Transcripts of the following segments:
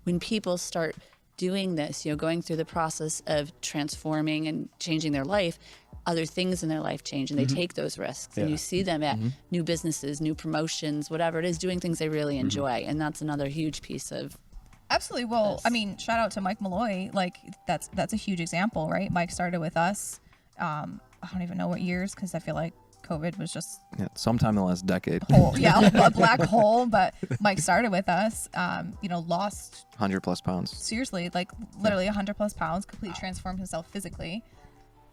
when people start doing this, going through the process of transforming and changing their life, other things in their life change, and they take those risks, and you see them at new businesses, new promotions, whatever it is, doing things they really enjoy. And that's another huge piece of absolutely. Well, I mean, shout out to Mike Malloy. Like that's a huge example, right? Mike started with us. I don't even know what years, because I feel like COVID was just sometime in the last decade. A black hole. But Mike started with us. Lost 100+ pounds. Seriously, like literally 100+ pounds. Completely transformed himself physically.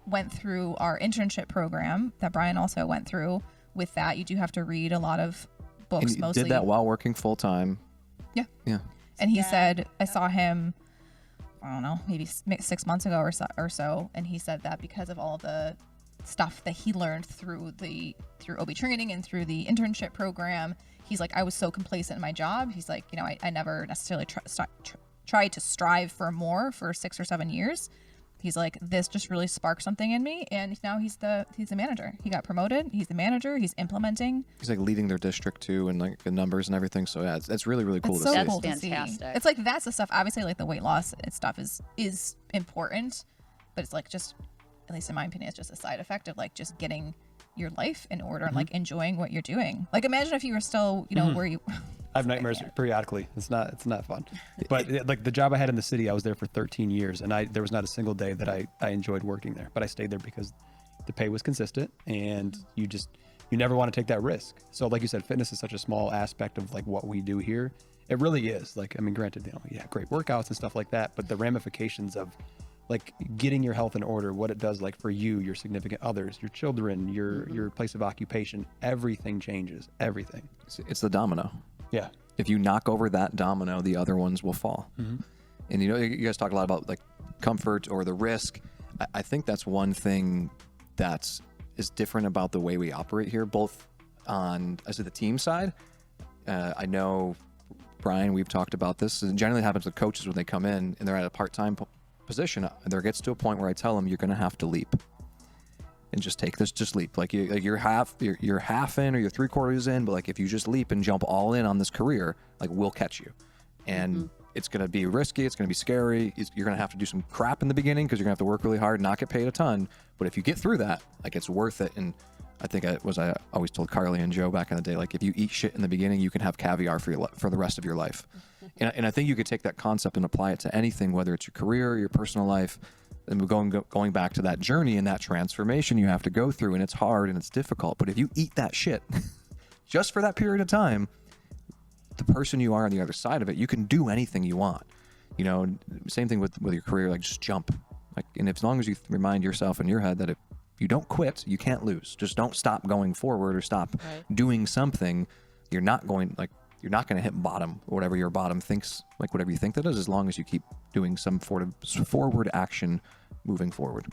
Went through our internship program that Brian also went through. With that, you do have to read a lot of books. And you mostly did that while working full time. Yeah. And he said, I saw him, I don't know, maybe 6 months ago or so, and he said that because of all the stuff that he learned through OB training and through the internship program, he's like, I was so complacent in my job. He's like, I never necessarily tried to strive for more for 6 or 7 years. He's like, this just really sparked something in me, and now he's the manager. He got promoted. He's the manager. He's implementing. He's like leading their district too, and like the numbers and everything. So yeah, it's really cool to see. That's fantastic. It's like that's the stuff. Obviously, like the weight loss and stuff is important, but it's like just, at least in my opinion, it's just a side effect of like just getting your life in order and like enjoying what you're doing. Like imagine if you were still, where you. I have nightmares periodically. It's not fun. But like the job I had in the city, I was there for 13 years, and there was not a single day that I enjoyed working there. But I stayed there because the pay was consistent, and you never want to take that risk. So like you said, fitness is such a small aspect of like what we do here. It really is. Like, I mean, granted, great workouts and stuff like that, but the ramifications of like getting your health in order, what it does like for you, your significant others, your children, your place of occupation, everything changes. Everything. It's the domino. Yeah. If you knock over that domino, the other ones will fall. And you guys talk a lot about like comfort or the risk. I think that's one thing that is different about the way we operate here, both on the team side. I know, Brian, we've talked about this. And generally it happens with coaches when they come in and they're at a part-time position. There gets to a point where I tell them, you're going to have to leap. And just leap. Like you're half in or you're 3/4 in, but like if you just leap and jump all in on this career, like we'll catch you. And it's going to be risky. It's going to be scary. You're going to have to do some crap in the beginning because you're going to have to work really hard, not get paid a ton. But if you get through that, like it's worth it. And I think I always told Carly and Joe back in the day, like if you eat shit in the beginning, you can have caviar for the rest of your life. And I think you could take that concept and apply it to anything, whether it's your career or your personal life. And we're going back to that journey and that transformation you have to go through, and it's hard and it's difficult. But if you eat that shit just for that period of time, the person you are on the other side of it, you can do anything you want. Same thing with your career, like just jump. Like, and as long as you remind yourself in your head that if you don't quit, you can't lose. Just don't stop going forward or stop doing something. You're not going to hit bottom, or whatever your bottom thinks, like whatever you think that is, as long as you keep doing some forward action moving forward.